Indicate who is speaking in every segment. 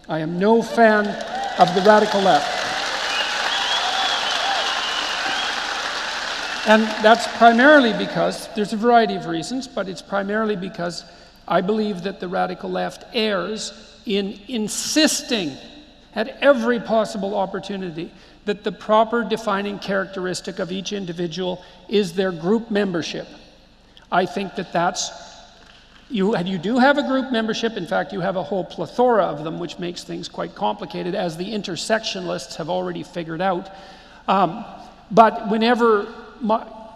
Speaker 1: I am no fan of the radical left. And that's primarily because, there's a variety of reasons, but it's primarily because I believe that the radical left errs in insisting at every possible opportunity that the proper defining characteristic of each individual is their group membership. I think that you do have a group membership. In fact, you have a whole plethora of them, which makes things quite complicated, as the intersectionalists have already figured out. But whenever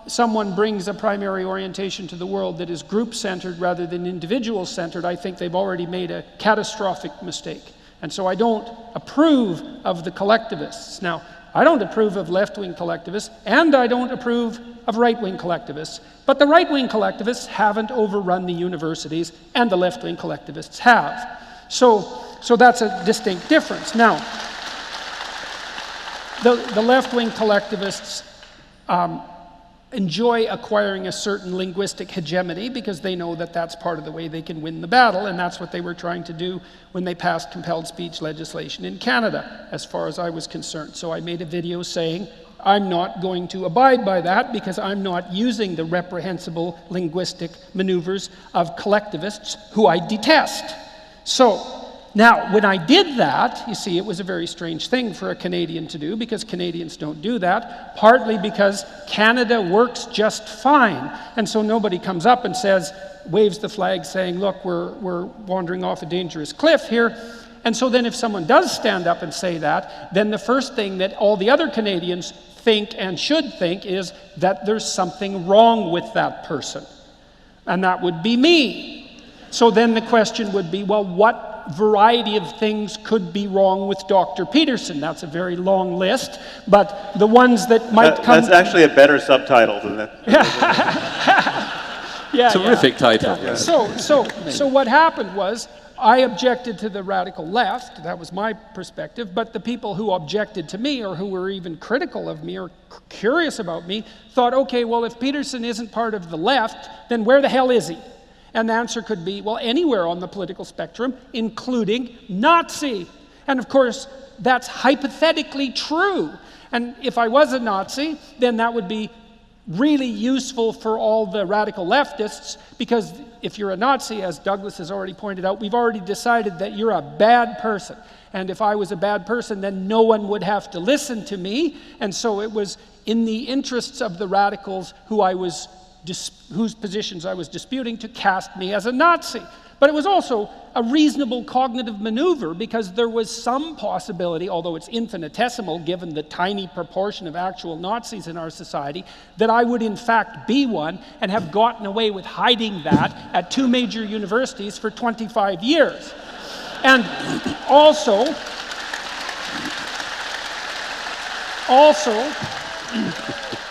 Speaker 1: someone brings a primary orientation to the world that is group-centered rather than individual-centered, I think they've already made a catastrophic mistake. And so I don't approve of the collectivists. Now, I don't approve of left-wing collectivists, and I don't approve of right-wing collectivists. But the right-wing collectivists haven't overrun the universities, and the left-wing collectivists have. So that's a distinct difference. Now, the left-wing collectivists enjoy acquiring a certain linguistic hegemony because they know that that's part of the way they can win the battle, and that's what they were trying to do when they passed compelled speech legislation in Canada, as far as I was concerned. So I made a video saying, I'm not going to abide by that because I'm not using the reprehensible linguistic maneuvers of collectivists who I detest. So, now, when I did that, you see, it was a very strange thing for a Canadian to do because Canadians don't do that, partly because Canada works just fine. And so nobody comes up and says, waves the flag saying, look, we're wandering off a dangerous cliff here. And so then if someone does stand up and say that, then the first thing that all the other Canadians think and should think is that there's something wrong with that person. And that would be me. So then the question would be, well, what variety of things could be wrong with Dr. Peterson? That's a very long list, but the ones that might come...
Speaker 2: That's actually a better subtitle than that.
Speaker 3: Terrific title.
Speaker 1: Yeah. So what happened was, I objected to the radical left, that was my perspective, but the people who objected to me, or who were even critical of me, or curious about me, thought, okay, well, if Peterson isn't part of the left, then where the hell is he? And the answer could be, well, anywhere on the political spectrum, including Nazi. And of course, that's hypothetically true. And if I was a Nazi, then that would be really useful for all the radical leftists, because if you're a Nazi, as Douglas has already pointed out, we've already decided that you're a bad person. And if I was a bad person, then no one would have to listen to me. And so it was in the interests of the radicals whose positions I was disputing to cast me as a Nazi. But it was also a reasonable cognitive maneuver because there was some possibility, although it's infinitesimal given the tiny proportion of actual Nazis in our society, that I would in fact be one and have gotten away with hiding that at 2 major universities for 25 years. And also,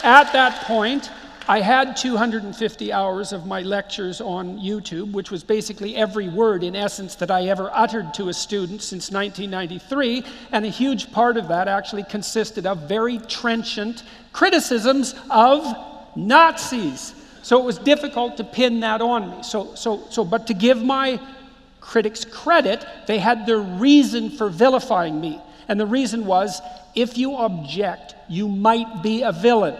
Speaker 1: at that point, I had 250 hours of my lectures on YouTube, which was basically every word, in essence, that I ever uttered to a student since 1993, and a huge part of that actually consisted of very trenchant criticisms of Nazis. So it was difficult to pin that on me. But to give my critics credit, they had their reason for vilifying me. And the reason was, if you object, you might be a villain.